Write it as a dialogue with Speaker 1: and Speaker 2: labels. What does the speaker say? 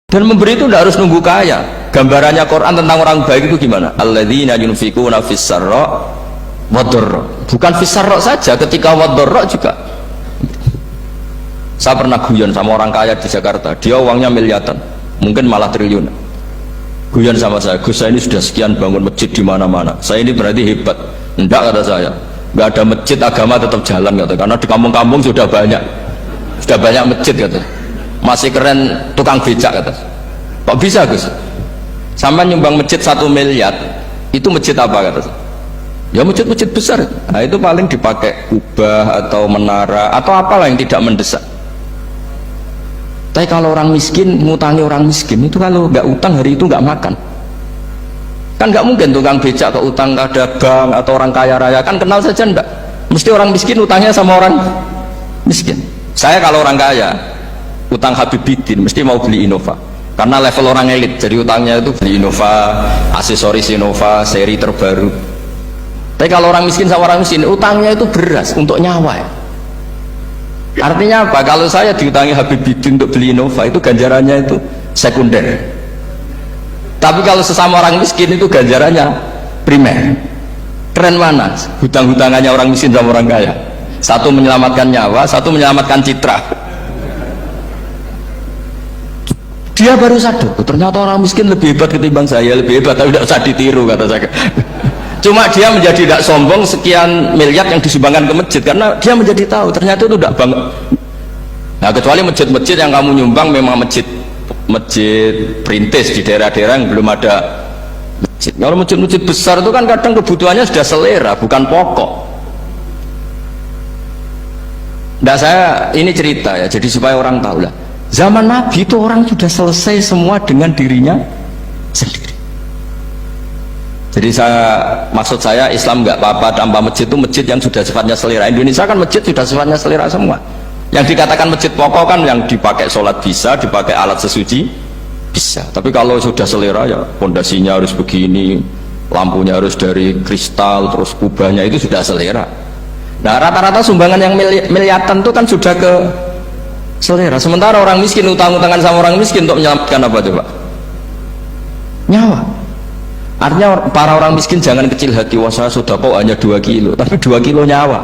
Speaker 1: Dan memberi itu tidak harus nunggu kaya. Gambarannya Quran tentang orang baik itu gimana? Alladzina yunfikuna fis sarra wadharra. Bukan fis sarra saja, ketika wadharra juga. Saya pernah guyon sama orang kaya di Jakarta, dia uangnya miliaran, mungkin malah triliun. Guyon sama saya, Gus, saya ini sudah sekian bangun masjid di mana-mana. Saya ini berarti hebat. Enggak, kata saya. Enggak ada masjid, agama tetap jalan, kata. Karena di kampung-kampung sudah banyak masjid, kata. Masih keren tukang becak, kata. Kok bisa, Gus? Sama nyumbang masjid 1 miliar, itu masjid apa, kata? Ya masjid-masjid besar. Nah itu paling dipakai kubah atau menara atau apalah yang tidak mendesak. Tapi kalau orang miskin ngutangi orang miskin itu, kalau nggak utang hari itu nggak makan. Kan nggak mungkin tukang becak ke utang ada bank atau orang kaya raya, kan kenal saja enggak. Mesti orang miskin utangnya sama orang miskin. Saya kalau orang kaya utang Habibidin mesti mau beli Innova karena level orang elit, jadi utangnya itu beli Innova, aksesoris Innova seri terbaru. Tapi kalau orang miskin sama orang miskin utangnya itu beras untuk nyawa ya. Artinya apa? Kalau saya diutangi Habibidin untuk beli Innova itu ganjarannya itu sekunder. Tapi kalau sesama orang miskin itu ganjarannya primer. Keren mana? Hutang-hutangannya orang miskin sama orang kaya. Satu menyelamatkan nyawa, satu menyelamatkan citra. Dia baru sadar, ternyata orang miskin lebih hebat ketimbang saya, lebih hebat, tapi tidak usah ditiru, kata saya. Cuma dia menjadi tidak sombong sekian miliar yang disumbangkan ke masjid, karena dia menjadi tahu ternyata itu tidak bangga. Nah kecuali masjid-masjid yang kamu nyumbang memang masjid perintis di daerah-daerah yang belum ada masjid. Kalau masjid-masjid besar itu kan kadang kebutuhannya sudah selera, bukan pokok. Nah saya ini cerita ya, jadi supaya orang tahu lah. Zaman Nabi itu orang sudah selesai semua dengan dirinya sendiri. Jadi maksud saya Islam nggak apa-apa tanpa masjid, itu masjid yang sudah sifatnya selera. Indonesia kan masjid sudah sifatnya selera semua. Yang dikatakan masjid pokok kan yang dipakai sholat bisa, dipakai alat sesuci bisa. Tapi kalau sudah selera ya pondasinya harus begini, lampunya harus dari kristal, terus kubahnya itu sudah selera. Nah rata-rata sumbangan yang miliatan itu kan sudah ke selera. Sementara orang miskin utang-utangan sama orang miskin untuk menyelamatkan apa coba? Nyawa. Artinya para orang miskin jangan kecil hati, wah saya sudah kok hanya 2 kilo, tapi 2 kilo nyawa.